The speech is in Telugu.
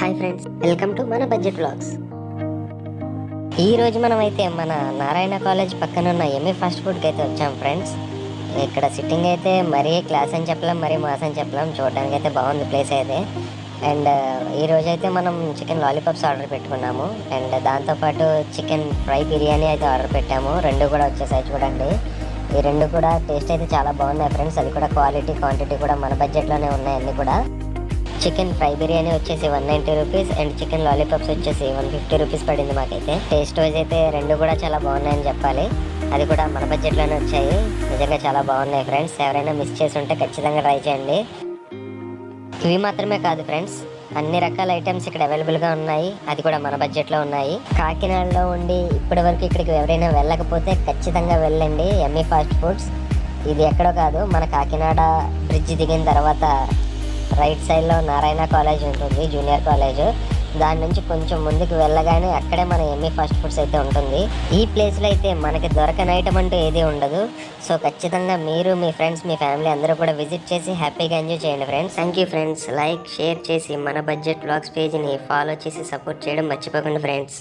హాయ్ ఫ్రెండ్స్, వెల్కమ్ టు మన బడ్జెట్ వ్లాగ్స్. ఈ రోజు మనం అయితే మన నారాయణ కాలేజ్ పక్కన ఉన్న ఎంఏ ఫాస్ట్ ఫుడ్కి అయితే వచ్చాం ఫ్రెండ్స్. ఇక్కడ సిట్టింగ్ అయితే మరీ క్లాస్ అని చెప్పలేం, మరీ మాస్ అని చెప్పలేం. చూడడానికి అయితే బాగుంది ప్లేస్ అయితే. అండ్ ఈ రోజు అయితే మనం చికెన్ లాలీపాప్స్ ఆర్డర్ పెట్టుకున్నాము. అండ్ దాంతోపాటు చికెన్ ఫ్రై బిర్యానీ అయితే ఆర్డర్ పెట్టాము. రెండు కూడా వచ్చేసాయి చూడండి. ఈ రెండు కూడా టేస్ట్ అయితే చాలా బాగున్నాయి ఫ్రెండ్స్. అది కూడా క్వాలిటీ క్వాంటిటీ కూడా మన బడ్జెట్లోనే ఉన్నాయి అన్నీ కూడా. చికెన్ ఫ్రై బిర్యానీ వచ్చేసి 190 రూపీస్ అండ్ చికెన్ లాలీపాప్స్ వచ్చేసి 150 రూపీస్ పడింది మాకైతే. టేస్ట్ వైజ్ అయితే రెండు కూడా చాలా బాగున్నాయని చెప్పాలి. అది కూడా మన బడ్జెట్లోనే వచ్చాయి. నిజంగా చాలా బాగున్నాయి ఫ్రెండ్స్. ఎవరైనా మిస్ చేసి ఉంటే ఖచ్చితంగా ట్రై చేయండి. ఇవి మాత్రమే కాదు ఫ్రెండ్స్, అన్ని రకాల ఐటమ్స్ ఇక్కడ అవైలబుల్గా ఉన్నాయి. అది కూడా మన బడ్జెట్లో ఉన్నాయి. కాకినాడలో ఉండి ఇప్పటి వరకు ఇక్కడికి ఎవరైనా వెళ్ళకపోతే ఖచ్చితంగా వెళ్ళండి. Emmy fast foods. ఇది ఎక్కడో కాదు, మన కాకినాడ బ్రిడ్జ్ దిగిన తర్వాత రైట్ సైడ్లో నారాయణ కాలేజ్ ఉంటుంది, జూనియర్ కాలేజ్. దాని నుంచి కొంచెం ముందుకు వెళ్ళగానే అక్కడే మన ఎమ్మీ ఫాస్ట్ ఫుడ్స్ అయితే ఉంటుంది. ఈ ప్లేస్లో అయితే మనకి దొరకని ఐటమ్ అంటూ ఏది ఉండదు. సో ఖచ్చితంగా మీరు, మీ ఫ్రెండ్స్, మీ ఫ్యామిలీ అందరూ కూడా విజిట్ చేసి హ్యాపీగా ఎంజాయ్ చేయండి friends. Thank you friends. Like, share చేసి మన బడ్జెట్ వ్లాగ్స్ పేజ్ని ఫాలో చేసి సపోర్ట్ చేయడం మర్చిపోకండి ఫ్రెండ్స్.